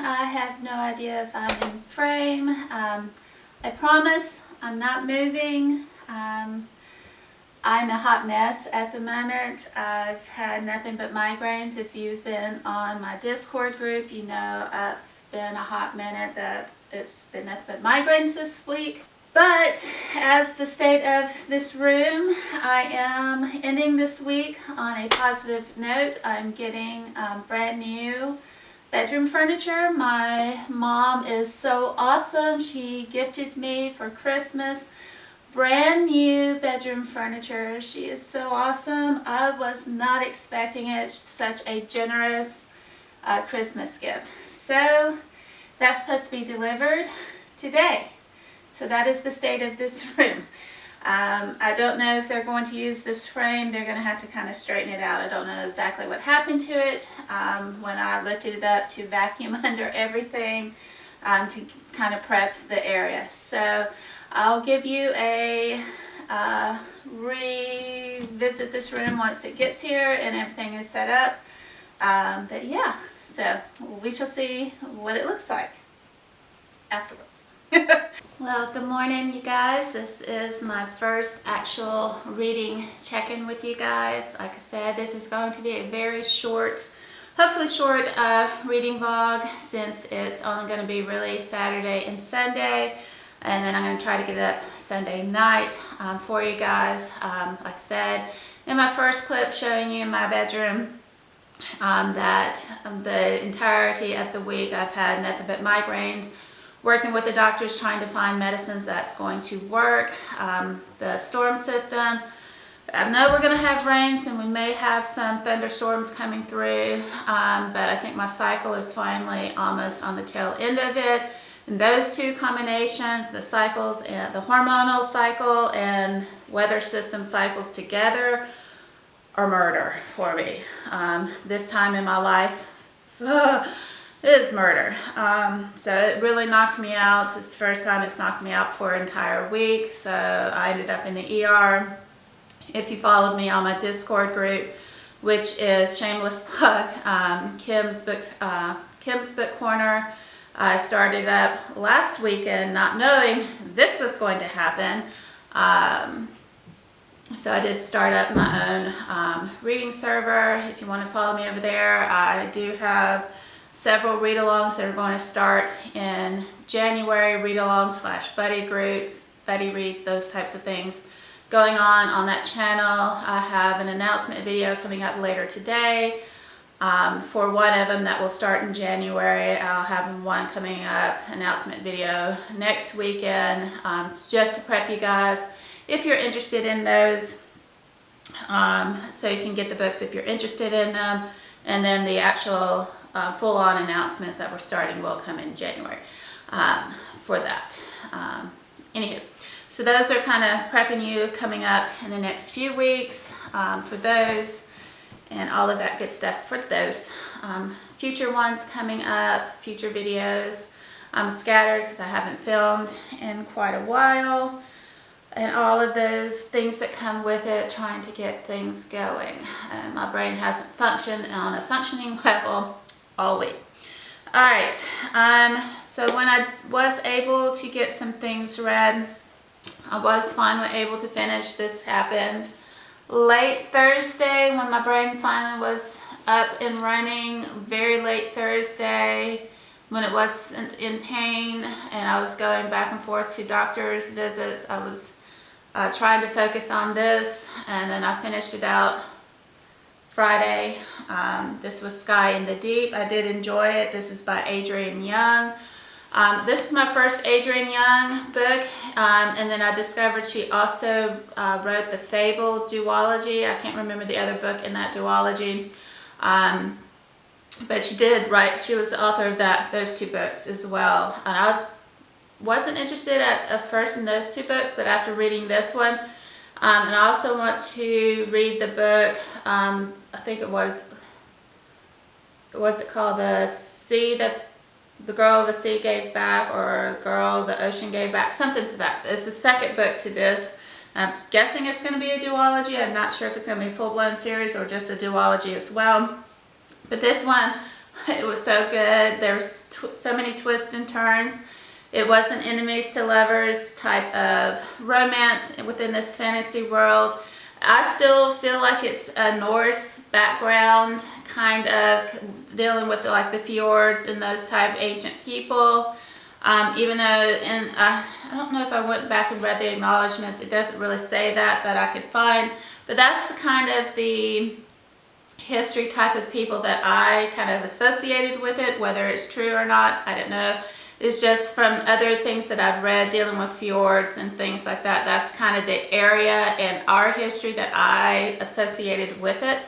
I have no idea if I'm in frame. I promise I'm not moving. I'm a hot mess at the moment. I've had nothing but migraines. If you've been on my Discord group, you know it's been a hot minute that it's been nothing but migraines this week. But as the state of this room, I am ending this week on a positive note. I'm getting brand new bedroom furniture. My mom is so awesome. She gifted me for Christmas brand new bedroom furniture. She is so awesome. I was not expecting it. Such a generous Christmas gift. So that's supposed to be delivered today. So that is the state of this room. I don't know if they're going to use this frame. They're going to have to kind of straighten it out. I don't know exactly what happened to it when I lifted it up to vacuum under everything to kind of prep the area. So I'll give you a revisit this room once it gets here and everything is set up. But yeah, so we shall see what it looks like afterwards. Well, good morning, you guys. This is my first actual reading check-in with you guys. Like I said, this is going to be a very short, hopefully short reading vlog, since it's only going to be released Saturday and Sunday. And then I'm going to try to get it up Sunday night for you guys. Like I said, in my first clip showing you my bedroom, that the entirety of the week I've had nothing but migraines. Working with the doctors trying to find medicines that's going to work. The storm system. I know we're going to have rains and we may have some thunderstorms coming through, but I think my cycle is finally almost on the tail end of it. And those two combinations, the cycles and the hormonal cycle and weather system cycles together, are murder for me. This time in my life, is murder. So it really knocked me out. It's the first time it's knocked me out for an entire week. So I ended up in the ER. If you followed me on my Discord group, which is shameless plug, Kim's Book Korner, I started up last weekend not knowing this was going to happen. So I did start up my own reading server. If you want to follow me over there, I do have several read-alongs that are going to start in January, read-alongs / buddy groups, buddy reads, those types of things going on that channel. I have an announcement video coming up later today for one of them that will start in January. I'll have one coming up, announcement video next weekend, just to prep you guys if you're interested in those, so you can get the books if you're interested in them, and then the actual full-on announcements that we're starting will come in January for that. Anywho, so those are kind of prepping you coming up in the next few weeks for those and all of that good stuff for those. Future ones coming up, future videos. I'm scattered because I haven't filmed in quite a while, and all of those things that come with it, trying to get things going. And my brain hasn't functioned on a functioning level all week. All right, so when I was able to get some things read, I was finally able to finish. This happened late Thursday when my brain finally was up and running, very late Thursday when it wasn't in pain and I was going back and forth to doctor's visits. I was trying to focus on this, and then I finished it out Friday. This was Sky in the Deep. I did enjoy it. This is by Adrienne Young. This is my first Adrienne Young book, and then I discovered she also wrote the Fable duology. I can't remember the other book in that duology, but she did write, she was the author of those two books as well. And I wasn't interested at first in those two books, but after reading this one, and I also want to read the book, I think it was it called The Sea That the Girl the Sea Gave Back, or Girl the Ocean Gave Back, something to that. It's the second book to this. I'm guessing it's going to be a duology. I'm not sure if it's going to be a full-blown series or just a duology as well. But this one, It was so good. There was so many twists and turns. It wasn't enemies to lovers type of romance within this fantasy world. I still feel like it's a Norse background, kind of dealing with like the fjords and those type of ancient people. Even though, and I don't know if I went back and read the acknowledgments, it doesn't really say that, but I could find. But that's the kind of the history type of people that I kind of associated with it. Whether it's true or not, I don't know. It's just from other things that I've read dealing with fjords and things like that. That's kind of the area and our history that I associated with it.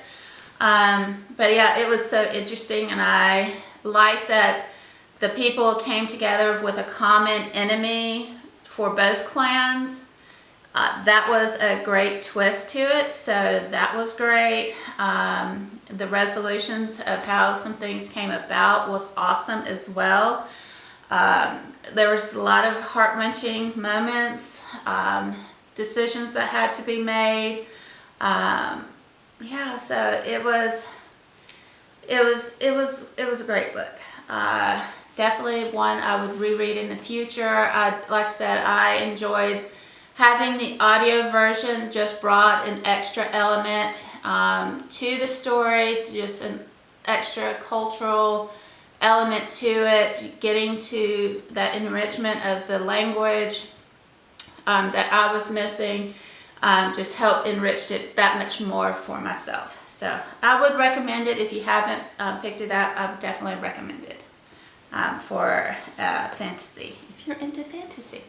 But yeah, it was so interesting, and I like that the people came together with a common enemy for both clans. That was a great twist to it, so that was great. The resolutions of how some things came about was awesome as well. There was a lot of heart-wrenching moments, decisions that had to be made. Yeah, so it was a great book. Definitely one I would reread in the future. Like I said, I enjoyed having the audio version. Just brought an extra element to the story, just an extra cultural element to it, getting to that enrichment of the language that I was missing, just helped enrich it that much more for myself. So I would recommend it. If you haven't picked it up, I would definitely recommend it for fantasy, if you're into fantasy.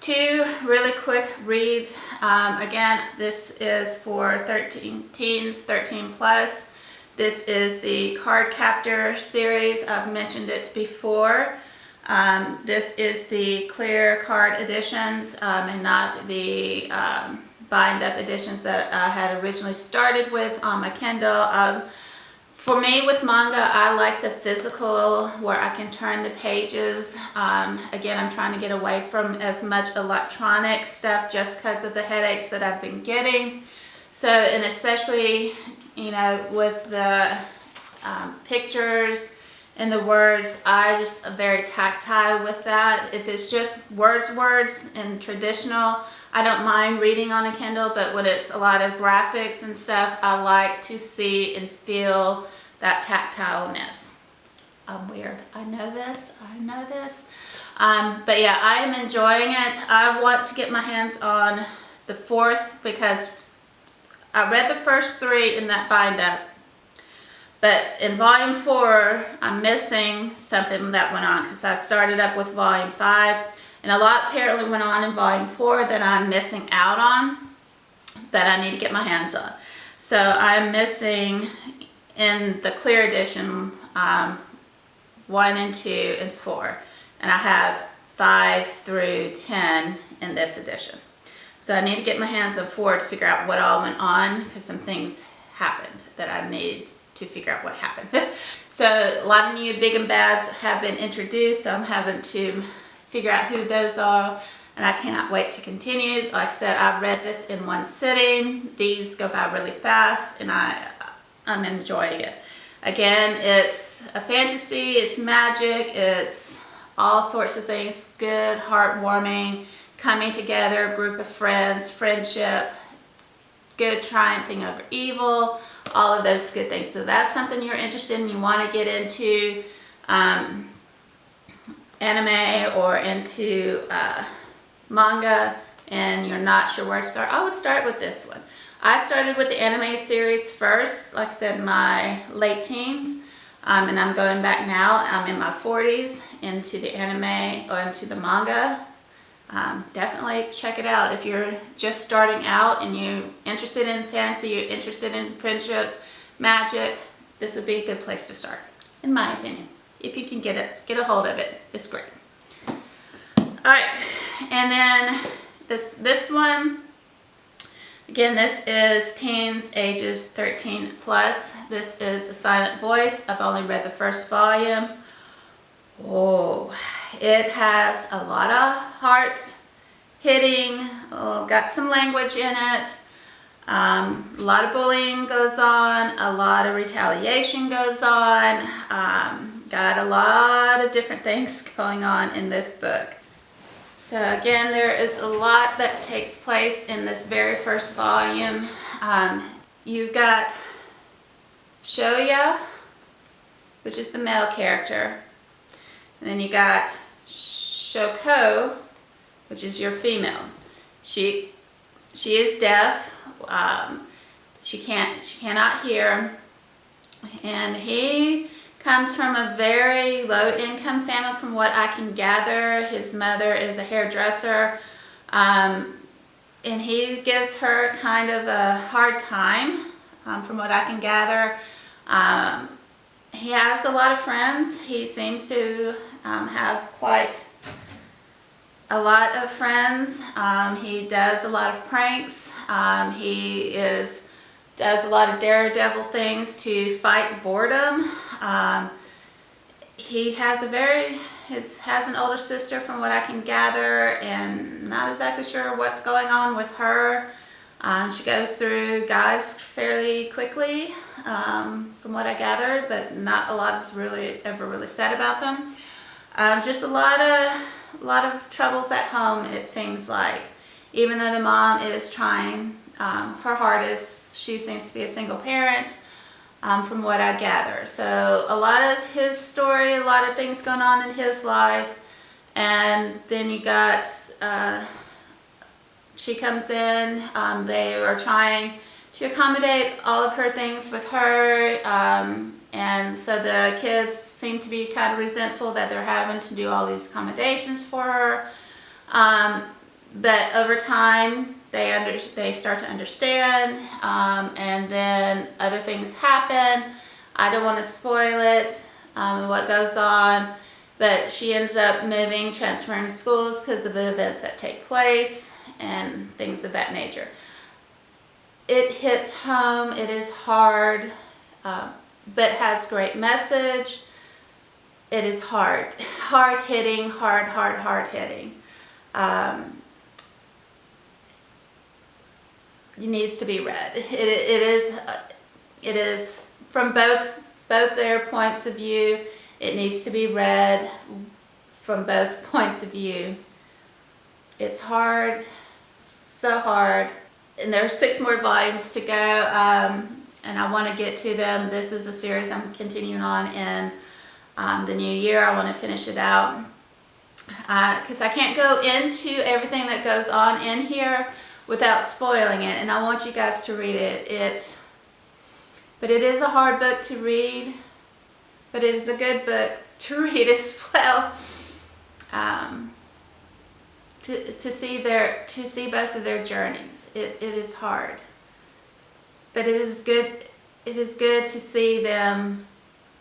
Two really quick reads. Again, this is for teens 13 plus. This is the card captor series. I've mentioned it before. This is the clear card editions and not the bind up editions that I had originally started with on my Kindle. For me with manga, I like the physical where I can turn the pages. Again, I'm trying to get away from as much electronic stuff just because of the headaches that I've been getting. So, and especially, you know, with the pictures and the words, I just am very tactile with that. If it's just words and traditional, I don't mind reading on a Kindle, but when it's a lot of graphics and stuff, I like to see and feel that tactileness. I'm weird. I know this. But yeah, I am enjoying it. I want to get my hands on the fourth because I read the first three in that bind up. But in volume 4, I'm missing something that went on because I started up with volume 5. And a lot apparently went on in volume 4 that I'm missing out on, that I need to get my hands on. So I'm missing in the clear edition 1 and 2 and 4. And I have 5 through 10 in this edition. So I need to get my hands on 4 to figure out what all went on because some things happened that I need to figure out what happened. So a lot of new big and bads have been introduced, so I'm having to figure out who those are, and I cannot wait to continue. Like I said, I read this in one sitting. These go by really fast, and I'm enjoying it. Again, it's a fantasy, it's magic, it's all sorts of things, good, heartwarming, coming together, group of friends, friendship, good triumphing over evil, all of those good things. So that's something you're interested in, you want to get into anime or into manga and you're not sure where to start, I would start with this one. I started with the anime series first, like I said, my late teens, and I'm going back now. I'm in my 40s into the anime or into the manga. Definitely check it out if you're just starting out and you're interested in fantasy, you're interested in friendship, magic. This would be a good place to start, in my opinion. If you can get a hold of it, it's great. All right, and then this one. Again, this is teens ages 13 plus. This is A Silent Voice. I've only read the first volume. Oh, it has a lot of heart hitting, got some language in it. A lot of bullying goes on, a lot of retaliation goes on. Got a lot of different things going on in this book. So again, there is a lot that takes place in this very first volume. You've got Shoya, which is the male character. And then you got Shoko, which is your female. She is deaf. She cannot hear. And he comes from a very low income family from what I can gather. His mother is a hairdresser. And he gives her kind of a hard time from what I can gather. He has a lot of friends. He seems to have quite a lot of friends. He does a lot of pranks. He does a lot of daredevil things to fight boredom. He has has an older sister from what I can gather, and not exactly sure what's going on with her. She goes through guys fairly quickly, from what I gathered, but not a lot is ever really said about them. Just a lot of troubles at home, it seems like. Even though the mom is trying her hardest, she seems to be a single parent, from what I gather. So a lot of his story, a lot of things going on in his life. And then you got, she comes in, they are trying to accommodate all of her things with her. And so the kids seem to be kind of resentful that they're having to do all these accommodations for her. But over time, they start to understand, and then other things happen. I don't want to spoil it, what goes on, but she ends up moving, transferring schools because of the events that take place and things of that nature. It hits home, it is hard, but has great message. It is hard-hitting, hard-hitting. It needs to be read. It is from both their points of view. It needs to be read from both points of view. It's hard, so hard. And there are 6 more volumes to go, and I want to get to them. This is a series I'm continuing on in the new year. I want to finish it out because I can't go into everything that goes on in here without spoiling it, and I want you guys to read it. But it is a hard book to read, but it is a good book to read as well. To see both of their journeys. It is hard, but it is good. It is good to see them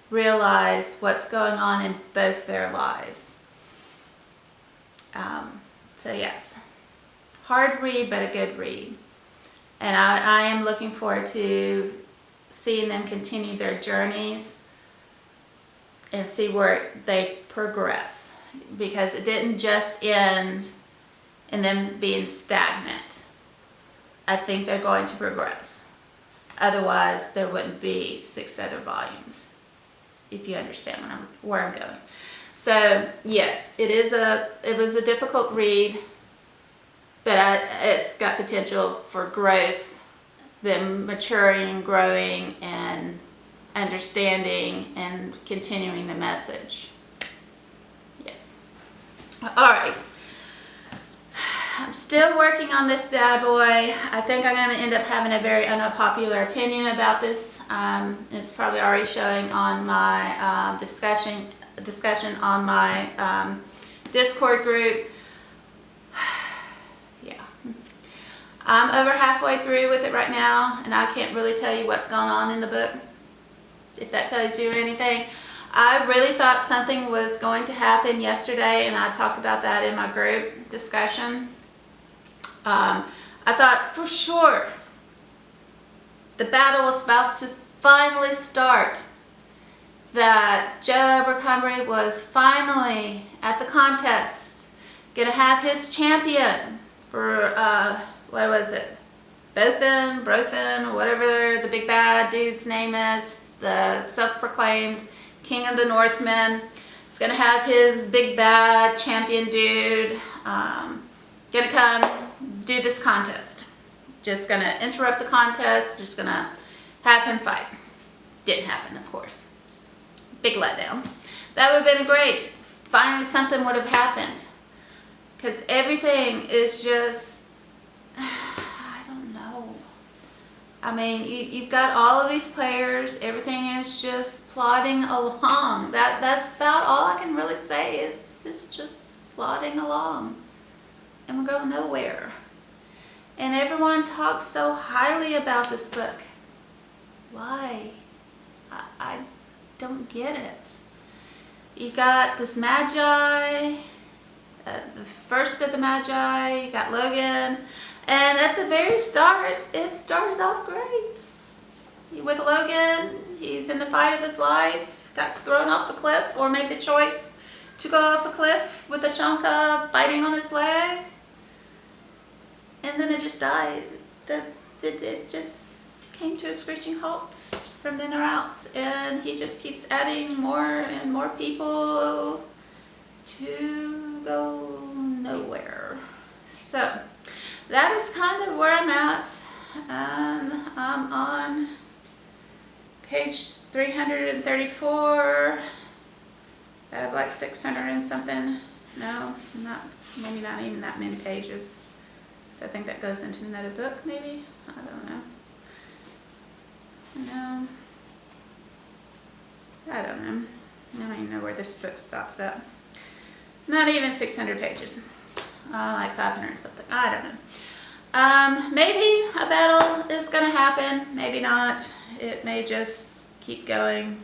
realize what's going on in both their lives. So yes. Hard read, but a good read. And I am looking forward to seeing them continue their journeys and see where they progress. Because it didn't just end in them being stagnant. I think they're going to progress. Otherwise, there wouldn't be 6 other volumes, if you understand where I'm going. So, yes, it was a difficult read. But it's got potential for growth, them maturing and growing and understanding and continuing the message. Yes. All right. I'm still working on this bad boy. I think I'm going to end up having a very unpopular opinion about this. It's probably already showing on my discussion on my Discord group. I'm over halfway through with it right now, and I can't really tell you what's going on in the book, if that tells you anything. I really thought something was going to happen yesterday, and I talked about that in my group discussion. I thought for sure the battle was about to finally start, that Joe Abercrombie was finally at the contest, going to have his champion for, what was it? Brothen, whatever the big bad dude's name is, the self-proclaimed king of the Northmen. He's gonna have his big bad champion dude gonna come do this contest. Just gonna interrupt the contest, just gonna have him fight. Didn't happen, of course. Big letdown. That would have been great. Finally something would have happened. Because everything is just, I don't know. I mean, you've got all of these players. Everything is just plodding along. That's about all I can really say is it's just plodding along. And we're going nowhere. And everyone talks so highly about this book. Why? I don't get it. You got this Magi, the first of the Magi, you got Logan, and at the very start, it started off great. With Logan, he's in the fight of his life, got thrown off a cliff, or made the choice to go off a cliff with a Shanka biting on his leg, and then it just died. It just came to a screeching halt from then or out, and he just keeps adding more and more people to go nowhere. So that is kind of where I'm at, and I'm on page 334 out of like 600 and something. No, maybe not even that many pages. So I think that goes into another book, maybe. I don't know. No, I don't know. I don't even know where this book stops at. Not even 600 pages. Like 500 something. I don't know. Maybe a battle is going to happen. Maybe not. It may just keep going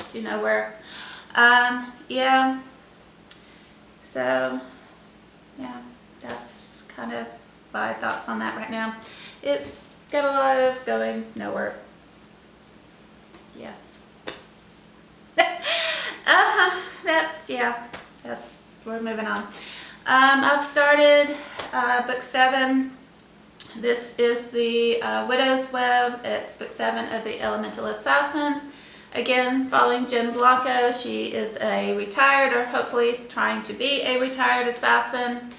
to nowhere. Yeah. So, yeah, that's kind of my thoughts on that right now. It's got a lot of going nowhere. Yeah. We're moving on. I've started book 7. This is the Widow's Web. It's book 7 of the Elemental Assassins. Again, following Jen Blanco. She is a retired, or hopefully trying to be a retired assassin.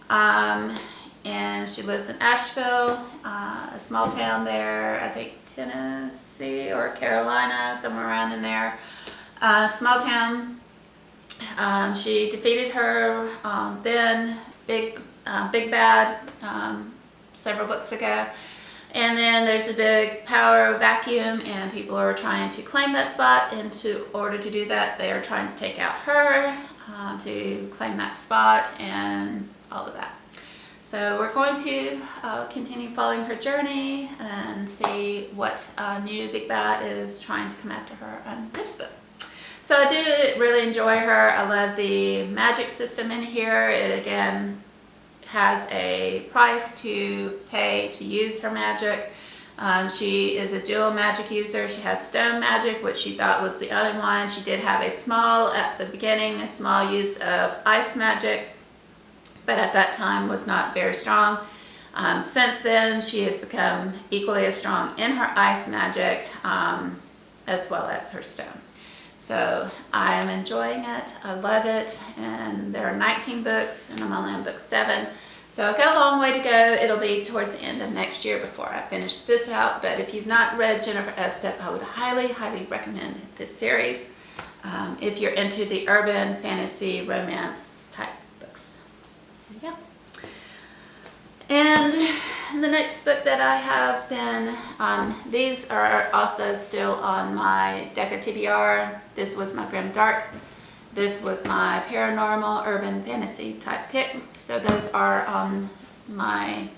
And she lives in Asheville, a small town there, I think Tennessee or Carolina, somewhere around in there. Small town. She defeated her then big bad several books ago. And then there's a big power vacuum, and people are trying to claim that spot. And in order to do that, they are trying to take out her to claim that spot and all of that. So we're going to continue following her journey and see what new big bad is trying to come after her on this book. So I do really enjoy her. I love the magic system in here. It again has a price to pay to use her magic. She is a dual magic user. She has stone magic, which she thought was the other one. She did have at the beginning, a small use of ice magic, but at that time was not very strong. Since then, she has become equally as strong in her ice magic as well as her stone. So I am enjoying it. I love it. And there are 19 books, and I'm only on book 7. So I've got a long way to go. It'll be towards the end of next year before I finish this out. But if you've not read Jennifer Estep, I would highly, highly recommend this series if you're into the urban fantasy romance type books. So yeah. And the next book that I have then, these are also still on my Deca TBR. This was my Grim Dark. This was my paranormal urban fantasy type pick. So those are on my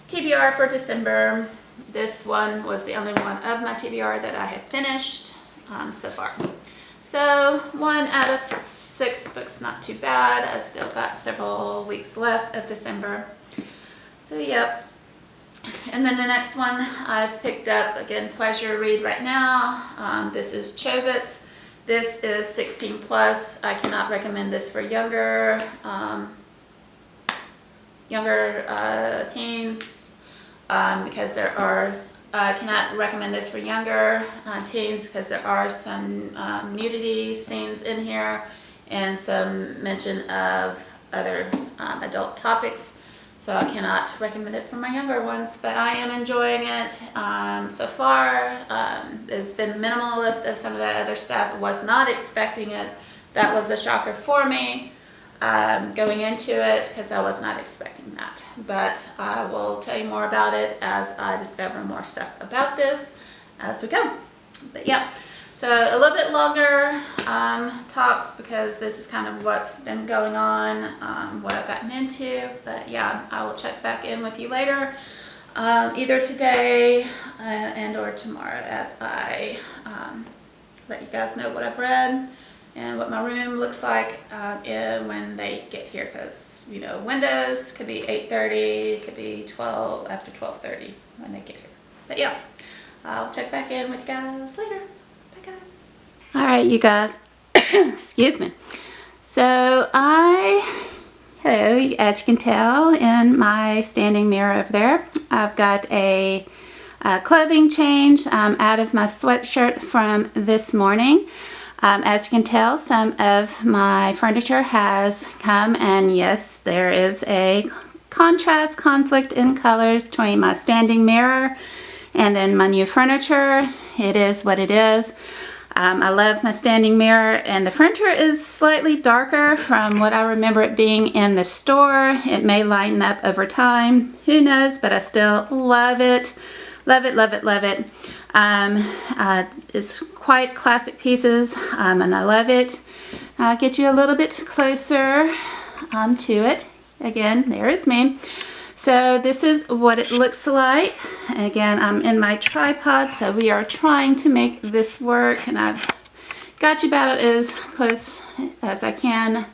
TBR for December. This one was the only one of my TBR that I had finished so far. So 1 out of 6 books, not too bad. I still got several weeks left of December. So yep. And then the next one I've picked up, again, pleasure read right now. This is Chobits. This is 16 plus. I cannot recommend this for younger teens. because there are, I cannot recommend this for younger teens because there are some nudity scenes in here and some mention of other adult topics. So I cannot recommend it for my younger ones, but I am enjoying it so far. It's been minimalist of some of that other stuff. I was not expecting it. That was a shocker for me going into it because I was not expecting that. But I will tell you more about it as I discover more stuff about this as we go. But yeah. So a little bit longer talks because this is kind of what's been going on, what I've gotten into. But yeah, I will check back in with you later, either today and or tomorrow as I let you guys know what I've read and what my room looks like when they get here. Because, you know, windows could be 8:30, could be 12, after 12:30 when they get here. But yeah, I'll check back in with you guys later. All right, you guys, excuse me. So hello, as you can tell in my standing mirror over there, I've got a clothing change out of my sweatshirt from this morning. As you can tell, some of my furniture has come, and yes, there is a conflict in colors between my standing mirror and then my new furniture. It is what it is. I love my standing mirror, and the furniture is slightly darker from what I remember it being in the store. It may lighten up over time, who knows, but I still love it. Love it, love it, love it. It's quite classic pieces, and I love it. I'll get you a little bit closer to it. Again, there is me. So this is what it looks like. Again, I'm in my tripod, so we are trying to make this work, and I've got you about as close as I can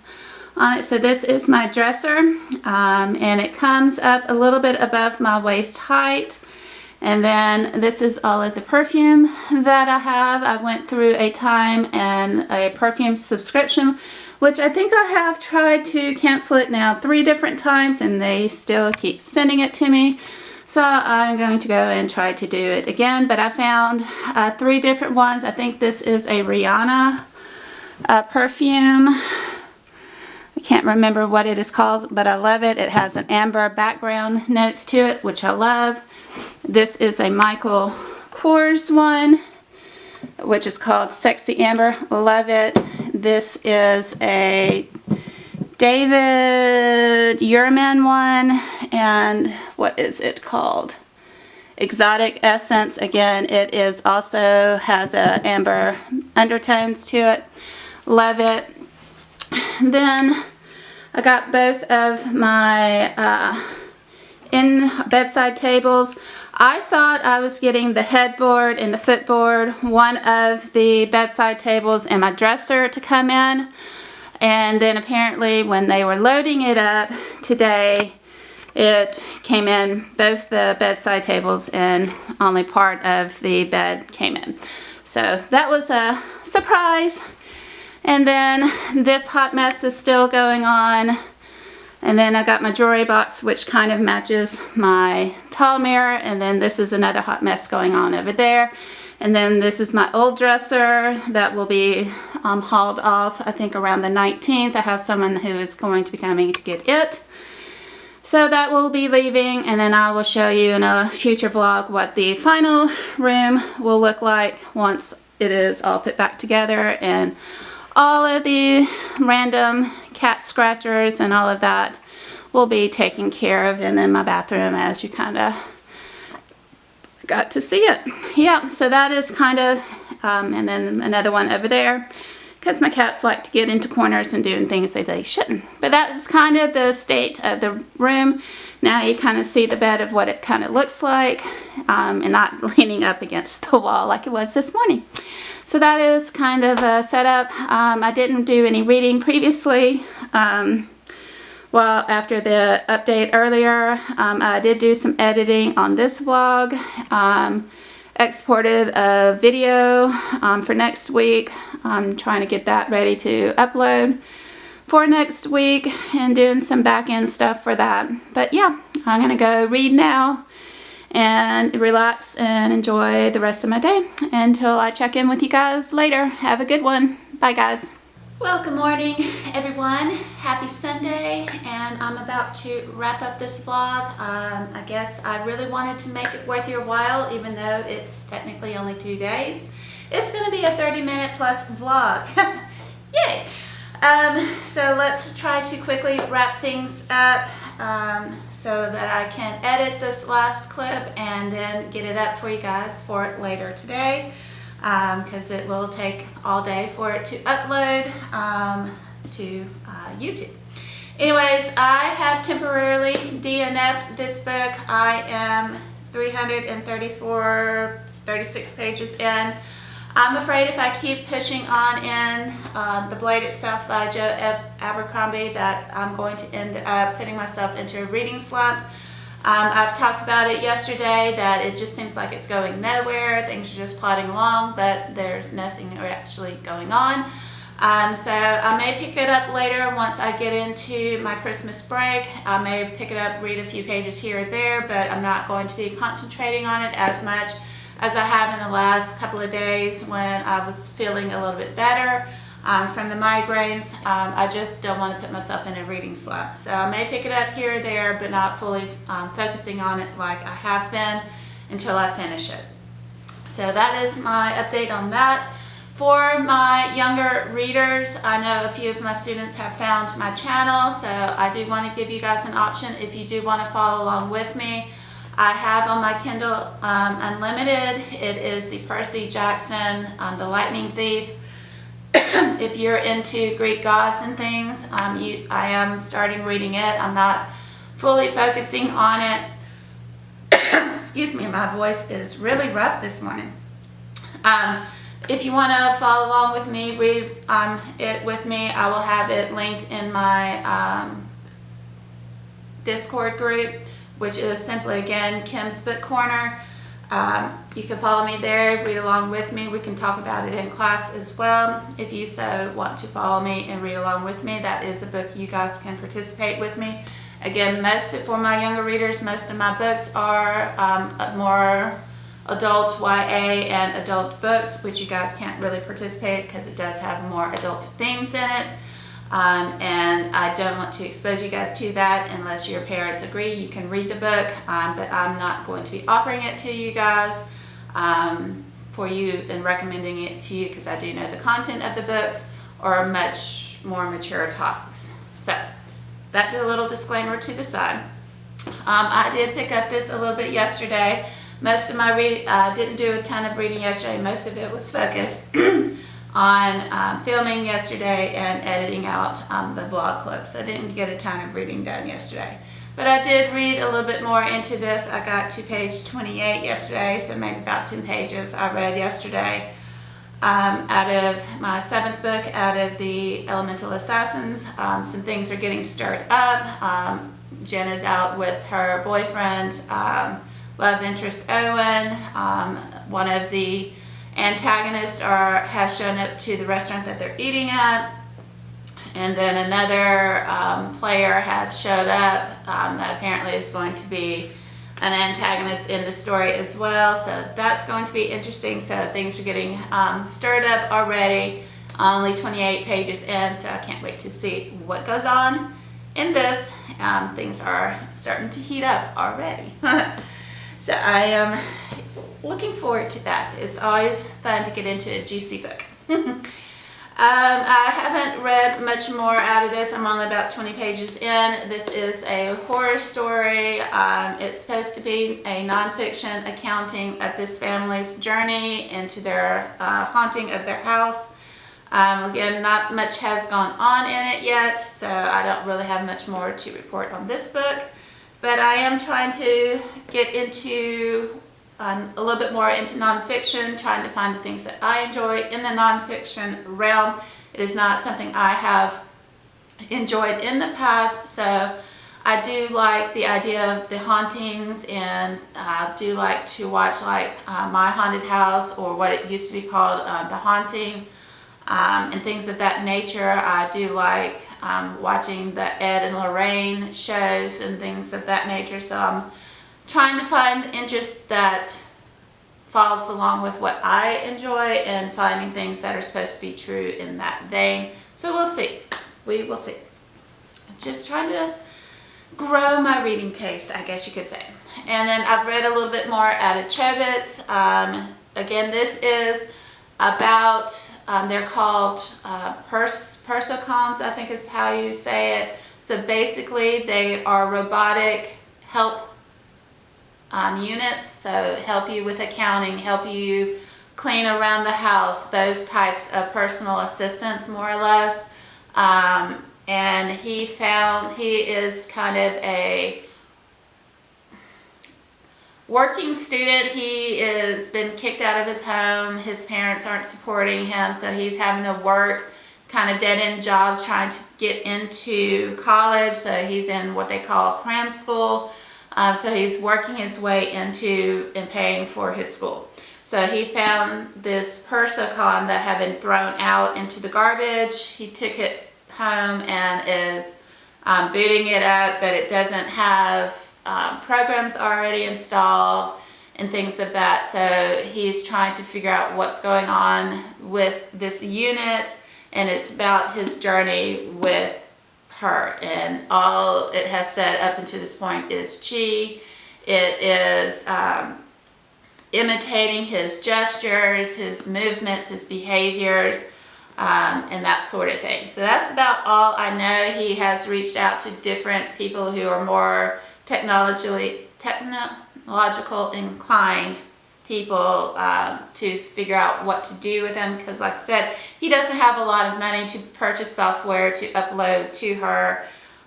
on it. So this is my dresser, and it comes up a little bit above my waist height. And then this is all of the perfume that I have. I went through a time and a perfume subscription, which I think I have tried to cancel it now 3 different times, and they still keep sending it to me. So I'm going to go and try to do it again, but I found 3 different ones. I think this is a Rihanna perfume. I can't remember what it is called, but I love it. It has an amber background notes to it, which I love. This is a Michael Kors one, which is called Sexy Amber. Love it. This is a David Yurman one, and what is it called? Exotic Essence. Again, it is also has a amber undertones to it. Love it. Then I got both of my bedside tables. I thought I was getting the headboard and the footboard, one of the bedside tables, and my dresser to come in. And then apparently when they were loading it up today, it came in, both the bedside tables, and only part of the bed came in. So that was a surprise. And then this hot mess is still going on. And then I got my jewelry box, which kind of matches my tall mirror. And then this is another hot mess going on over there. And then this is my old dresser that will be hauled off, I think, around the 19th. I have someone who is going to be coming to get it. So that will be leaving, and then I will show you in a future vlog what the final room will look like once it is all put back together, and all of the random cat scratchers and all of that will be taken care of. And then my bathroom, as you kind of got to see it. Yeah, so that is kind of, and then another one over there, because my cats like to get into corners and doing things that they shouldn't. But that is kind of the state of the room. Now you kind of see the bed of what it kind of looks like, and not leaning up against the wall like it was this morning. So that is kind of a setup. I didn't do any reading previously. Well, after the update earlier, I did do some editing on this vlog. Exported a video for next week. I'm trying to get that ready to upload for next week and doing some back end stuff for that. But yeah, I'm gonna go read now, and relax and enjoy the rest of my day until I check in with you guys later. Have a good one. Bye, guys. Well, good morning, everyone. Happy Sunday, and I'm about to wrap up this vlog. I guess I really wanted to make it worth your while, even though it's technically only 2 days. It's going to be a 30-minute plus vlog. Yay! So let's try to quickly wrap things up so that I can edit this last clip and then get it up for you guys for later today. Because it will take all day for it to upload to YouTube. Anyways, I have temporarily DNF'd this book. I am 36 pages in. I'm afraid if I keep pushing on in The Blade Itself by Joe Abercrombie that I'm going to end up putting myself into a reading slump. I've talked about it yesterday that it just seems like it's going nowhere. Things are just plodding along, but there's nothing actually going on. So I may pick it up later once I get into my Christmas break. I may pick it up, read a few pages here or there, but I'm not going to be concentrating on it as much as I have in the last couple of days when I was feeling a little bit better. From the migraines. I just don't want to put myself in a reading slump. So I may pick it up here or there, but not fully focusing on it like I have been until I finish it. So that is my update on that. For my younger readers, I know a few of my students have found my channel, so I do want to give you guys an option if you do want to follow along with me. I have on my Kindle Unlimited, it is the Percy Jackson, The Lightning Thief. If you're into Greek gods and things, I am starting reading it. I'm not fully focusing on it. Excuse me, my voice is really rough this morning. If you want to follow along with me, read it with me, I will have it linked in my Discord group, which is simply, again, Kim's Book Corner. You can follow me there, read along with me. We can talk about it in class as well. If you so want to follow me and read along with me, that is a book you guys can participate with me. Again, for my younger readers, most of my books are more adult YA and adult books, which you guys can't really participate because it does have more adult themes in it. And I don't want to expose you guys to that unless your parents agree. You can read the book, but I'm not going to be offering it to you guys for you and recommending it to you because I do know the content of the books are much more mature topics. So that's a little disclaimer to the side. I did pick up this a little bit yesterday. Most of my reading, I didn't do a ton of reading yesterday. Most of it was focused on filming yesterday and editing out the vlog clips. I didn't get a ton of reading done yesterday. But I did read a little bit more into this. I got to page 28 yesterday, so maybe about 10 pages I read yesterday. Out of my 7th book, out of the Elemental Assassins, some things are getting stirred up. Jen is out with her boyfriend, love interest Owen. One of the antagonists has shown up to the restaurant that they're eating at, and then another player has showed up that apparently is going to be an antagonist in the story as well, so that's going to be interesting. So things are getting stirred up already, only 28 pages in, so I can't wait to see what goes on in this. Things are starting to heat up already. So I am looking forward to that. It's always fun to get into a juicy book. I haven't read much more out of this. I'm only about 20 pages in. This is a horror story. It's supposed to be a nonfiction accounting of this family's journey into their haunting of their house. Again, not much has gone on in it yet, so I don't really have much more to report on this book. But I am trying to get into a little bit more into nonfiction, trying to find the things that I enjoy in the nonfiction realm. It is not something I have enjoyed in the past, so I do like the idea of the hauntings, and I do like to watch like My Haunted House, or what it used to be called, The Haunting, and things of that nature. I do like watching the Ed and Lorraine shows and things of that nature, so I'm trying to find interest that falls along with what I enjoy and finding things that are supposed to be true in that vein. So we'll see. We will see. Just trying to grow my reading taste, I guess you could say. And then I've read a little bit more out of Chobits. Again, this is about, they're called persocoms, I think is how you say it. So basically they are robotic help units, so help you with accounting, help you clean around the house, those types of personal assistants, more or less. And he is kind of a working student. He has been kicked out of his home. His parents aren't supporting him, so he's having to work kind of dead-end jobs trying to get into college. So he's in what they call cram school. So he's working his way into and paying for his school. So he found this persocom that had been thrown out into the garbage. He took it home and is booting it up, but it doesn't have programs already installed and things of that. So he's trying to figure out what's going on with this unit, and it's about his journey with her, and all it has said up until this point is chi. It is imitating his gestures, his movements, his behaviors, and that sort of thing. So that's about all I know. He has reached out to different people who are more technological inclined people to figure out what to do with him, because like I said, he doesn't have a lot of money to purchase software to upload to her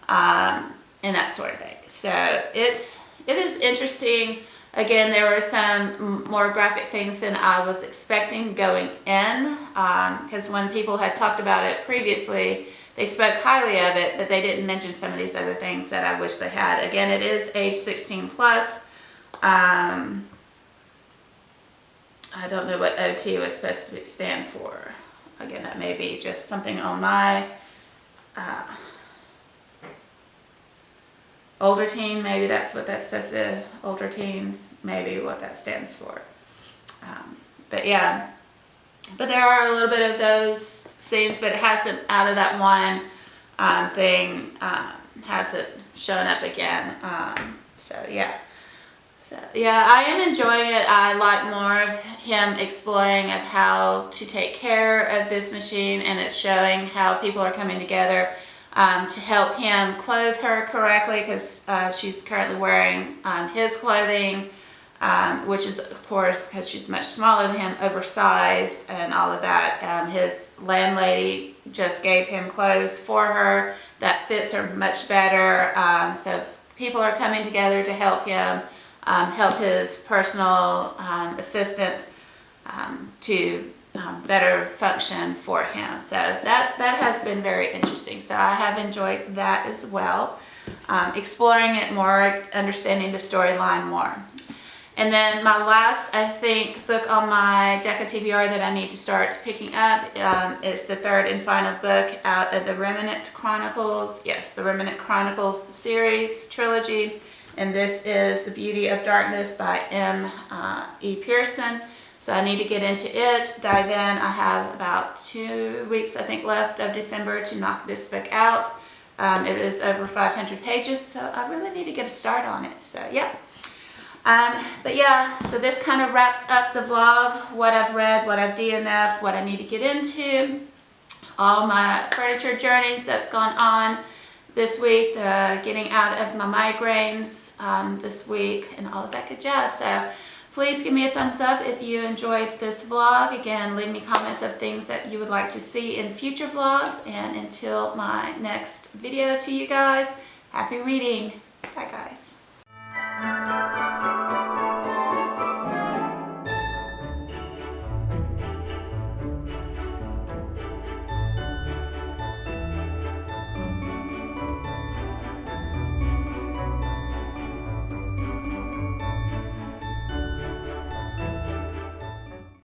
and that sort of thing. So it is interesting. Again, there were some more graphic things than I was expecting going in, because when people had talked about it previously, they spoke highly of it, but they didn't mention some of these other things that I wish they had. Again, it is age 16 plus. I don't know what OT was supposed to stand for. Again, that may be just something on my older teen. Maybe that's what that's supposed to, older teen, maybe what that stands for. But yeah, but there are a little bit of those scenes, but it hasn't, out of that one thing, hasn't shown up again. So yeah. So yeah, I am enjoying it. I like more of him exploring of how to take care of this machine, and it's showing how people are coming together to help him clothe her correctly, because she's currently wearing his clothing, which is, of course, because she's much smaller than him, oversized and all of that. His landlady just gave him clothes for her that fits her much better. So people are coming together to help him. Help his personal assistant to better function for him. So that has been very interesting. So I have enjoyed that as well. Exploring it more, understanding the storyline more. And then my last, I think, book on my deck of TBR that I need to start picking up is the third and final book out of the Remnant Chronicles. Yes, the Remnant Chronicles series, trilogy. And this is The Beauty of Darkness by M.E. Pearson. So I need to get into it, dive in. I have about 2 weeks, I think, left of December to knock this book out. It is over 500 pages, so I really need to get a start on it. So yeah. But yeah, so this kind of wraps up the vlog, what I've read, what I've DNF'd, what I need to get into, all my furniture journeys that's gone on this week, getting out of my migraines this week, and all of that good jazz. So please give me a thumbs up if you enjoyed this vlog. Again, leave me comments of things that you would like to see in future vlogs. And until my next video to you guys, happy reading. Bye guys.